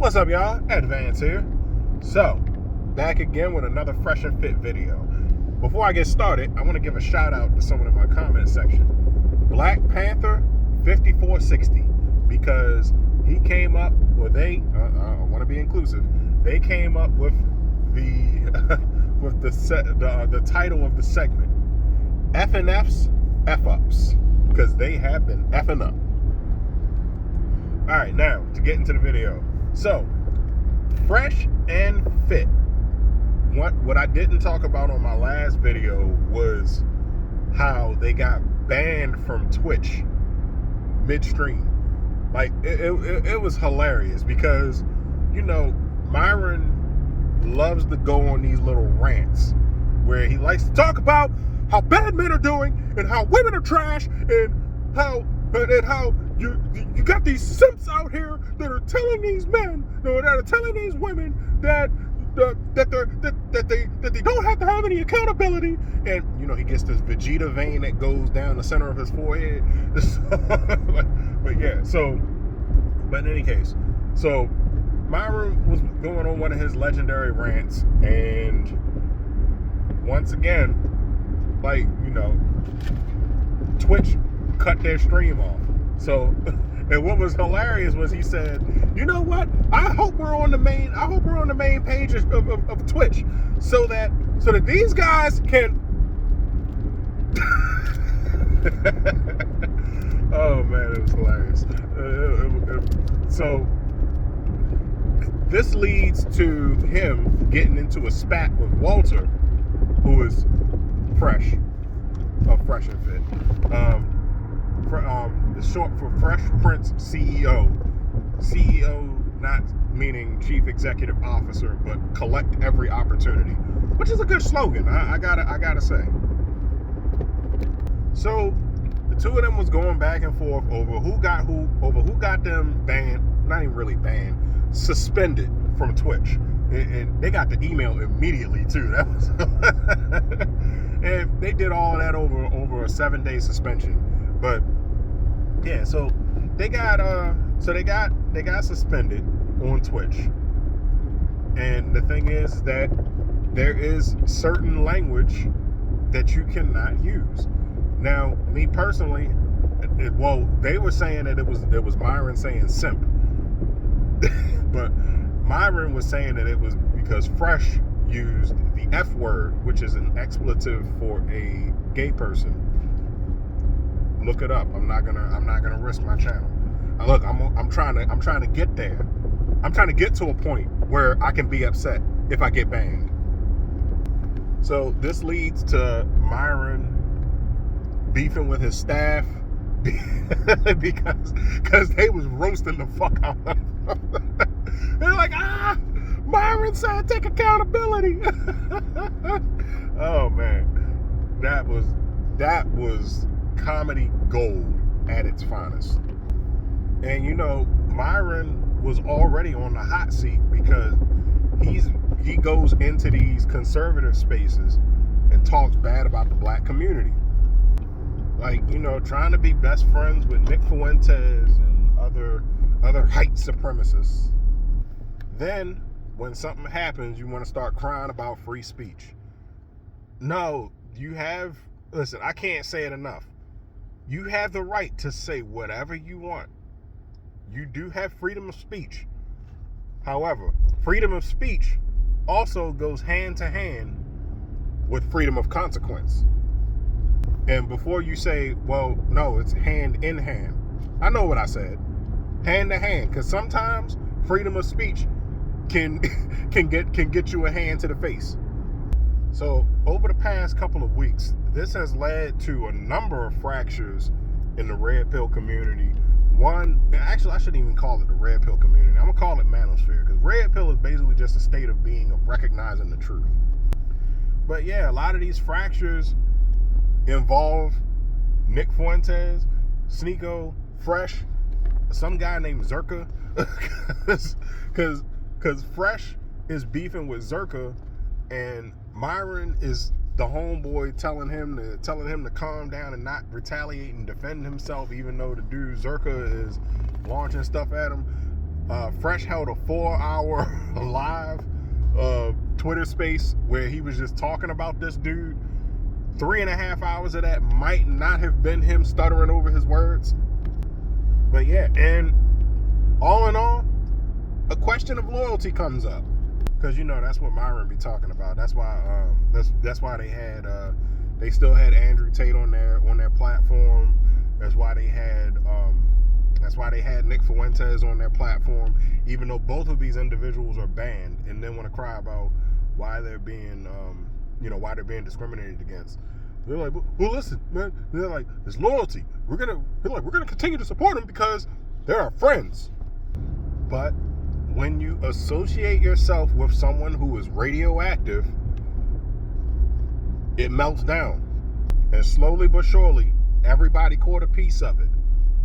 What's up, y'all? Advance here. So, back again with another Fresh and Fit video. Before I get started, I want to give a shout out to someone in my comment section. Black Panther 5460, because he came up, or they, I want to be inclusive, they came up with the the title of the segment, FnF's F-Ups, because they have been effing up. Alright, now, to get into the video. So, Fresh and Fit. What I didn't talk about on my last video was how they got banned from Twitch midstream. Like, it was hilarious because, you know, Myron loves to go on these little rants where he likes to talk about how bad men are doing and how women are trash and how you got these simps out here that are telling these men, that are telling these women that they don't have to have any accountability. And you know, he gets this Vegeta vein that goes down the center of his forehead. But in any case, so Myron was going on one of his legendary rants, and once again, like, you know, Twitch cut their stream off. So, and what was hilarious was he said, "You know what? I hope we're on the main page of Twitch, so that these guys can." Oh man, it was hilarious. So this leads to him getting into a spat with Walter, who is Fresh and Fit. It's short for Fresh Prince CEO. CEO not meaning Chief Executive Officer, but collect every opportunity, which is a good slogan. I gotta say. So the two of them was going back and forth over who got them banned. Not even really banned, suspended from Twitch, and they got the email immediately too. That was and they did all of that over a 7-day suspension. But yeah, so they got suspended on Twitch. And the thing is that there is certain language that you cannot use. Now, me personally, they were saying that it was Myron saying simp. But Myron was saying that it was because Fresh used the F word, which is an expletive for a gay person. Look it up. I'm not gonna risk my channel. Look, I'm trying to get there. I'm trying to get to a point where I can be upset if I get banned. So this leads to Myron beefing with his staff because they was roasting the fuck out of him. They're like, Myron said take accountability. Oh man, that was comedy gold at its finest. And you know, Myron was already on the hot seat because he goes into these conservative spaces and talks bad about the black community, like, you know, trying to be best friends with Nick Fuentes and other white supremacists. Then when something happens, you want to start crying about free speech. No, listen, I can't say it enough. You have the right to say whatever you want. You do have freedom of speech. However, freedom of speech also goes hand to hand with freedom of consequence. And before you say, well, no, it's hand in hand. I know what I said. Hand to hand. Because sometimes freedom of speech can get you a hand to the face. So over the past couple of weeks, this has led to a number of fractures in the red pill community. Actually, I shouldn't even call it the red pill community. I'm gonna call it manosphere, because red pill is basically just a state of being, of recognizing the truth. But yeah, a lot of these fractures involve Nick Fuentes, Sneeko, Fresh, some guy named Zerka, because Fresh is beefing with Zerka, and Myron is the homeboy telling him to calm down and not retaliate and defend himself, even though the dude Zerka is launching stuff at him. Fresh held a 4-hour live Twitter space where he was just talking about this dude. 3.5 hours of that might not have been him stuttering over his words. But yeah, and all in all, a question of loyalty comes up. Because that's what Myron be talking about. That's why that's why they still had Andrew Tate on their platform. That's why they had Nick Fuentes on their platform, even though both of these individuals are banned and then want to cry about why they're being discriminated against. They're like, well, listen, man. They're like, it's loyalty. We're gonna continue to support them because they're our friends. But when you associate yourself with someone who is radioactive, it melts down, and slowly but surely, everybody caught a piece of it.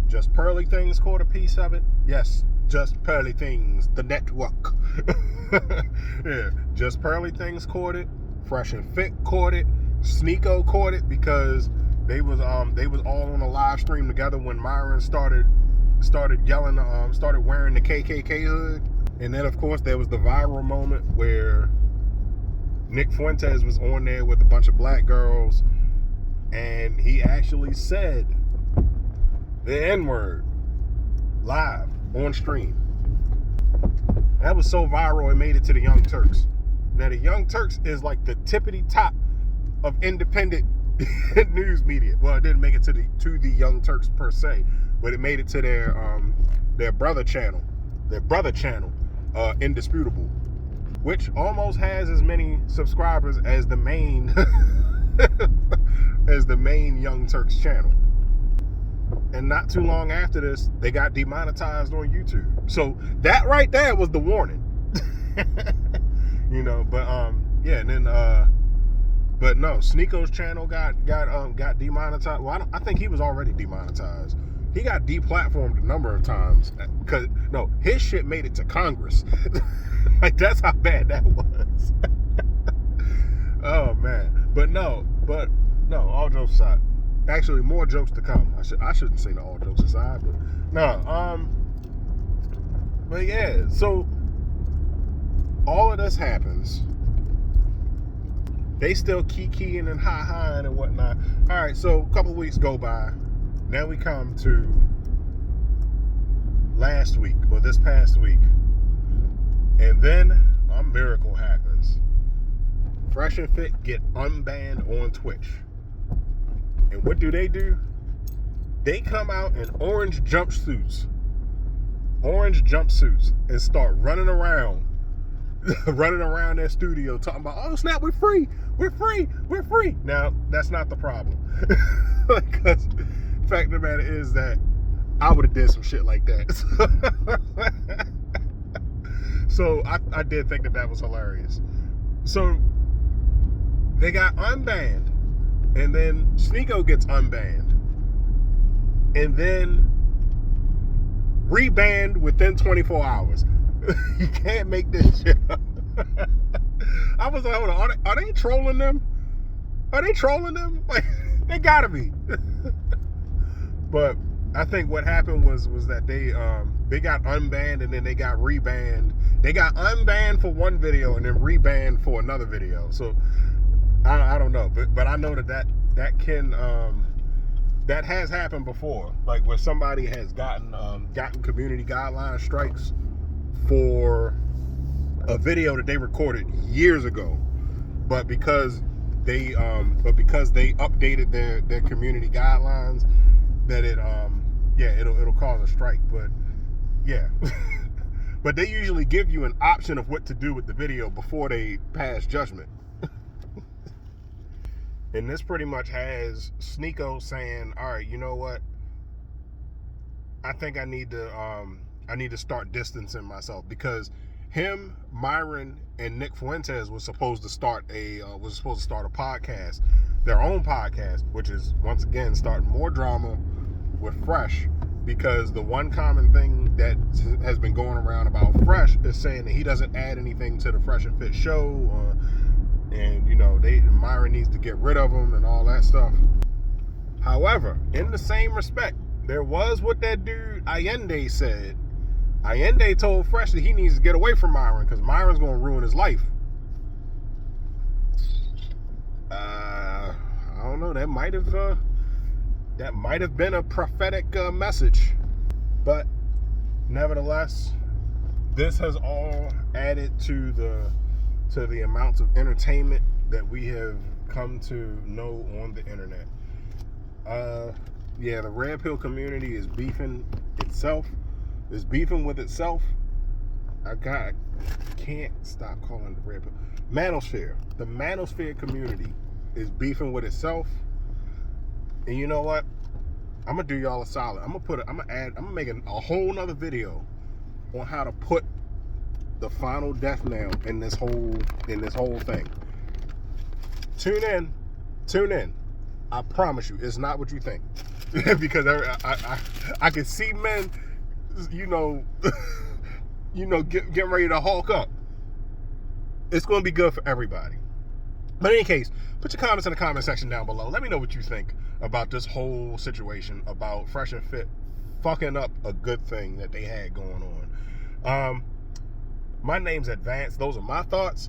Just Pearly Things caught a piece of it. Yes, Just Pearly Things, the network. Yeah, Just Pearly Things caught it. Fresh and Fit caught it. Sneeko caught it because they was all on a live stream together when Myron started yelling, started wearing the KKK hood. And then of course there was the viral moment where Nick Fuentes was on there with a bunch of black girls, and he actually said the N-word live on stream. That was so viral it made it to the Young Turks. Now the Young Turks is like the tippity top of independent news media. Well, it didn't make it to the Young Turks per se, but it made it to their brother channel, Indisputable, which almost has as many subscribers as the main Young Turks channel. And not too long after this, they got demonetized on YouTube. So that right there was the warning. Yeah, and then but no, Sneeko's channel got demonetized. Well, I think he was already demonetized. He got deplatformed a number of times because his shit made it to Congress. Like, that's how bad that was. Oh man, but no, all jokes aside. Actually, more jokes to come. I shouldn't say all jokes aside, but no. But yeah, so all of this happens. They still kikiing and ha-haing and whatnot. All right, so a couple weeks go by. Now we come to last week, or this past week. And then a miracle happens. Fresh and Fit get unbanned on Twitch. And what do? They come out in orange jumpsuits and start running around their studio talking about, oh snap, we're free. Now, that's not the problem. Because the fact of the matter is that I would have did some shit like that. So I did think that was hilarious. So they got unbanned, and then Sneeko gets unbanned, and then rebanned within 24 hours. You can't make this shit up. I was like, hold on, are they trolling them? Like, they gotta be. But I think what happened was that they got unbanned and then they got rebanned. They got unbanned for one video and then rebanned for another video. So I don't know, but I know that can that has happened before, like where somebody has gotten community guideline strikes for a video that they recorded years ago, but because they updated their community guidelines, that it'll cause a strike. But yeah. But they usually give you an option of what to do with the video before they pass judgment. And this pretty much has Sneeko saying, all right, you know what, I think I need to start distancing myself, because him, Myron, and Nick Fuentes was supposed to start a podcast, their own podcast, which is once again starting more drama with Fresh, because the one common thing that has been going around about Fresh is saying that he doesn't add anything to the Fresh and Fit show, and Myron needs to get rid of him and all that stuff. However, in the same respect, there was what that dude Allende said. Allende told Fresh that he needs to get away from Myron because Myron's going to ruin his life. I don't know. That might have been a prophetic message, but nevertheless, this has all added to the amounts of entertainment that we have come to know on the internet. Yeah, the red pill community is beefing itself. Is beefing with itself. I can't stop calling it the red pill. Manosphere. The Manosphere community is beefing with itself. And you know what? I'm gonna do y'all a solid. I'm gonna make a whole nother video on how to put the final death nail in this whole thing. Tune in. I promise you, it's not what you think. Because I can see men, getting ready to hulk up. It's going to be good for everybody. But in any case, put your comments in the comment section down below. Let me know what you think about this whole situation about Fresh and Fit fucking up a good thing that they had going on. My name's Advance. Those are my thoughts.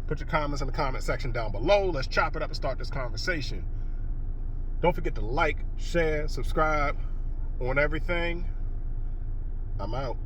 Put your comments in the comment section down below. Let's chop it up and start this conversation. Don't forget to like, share, subscribe on everything. I'm out.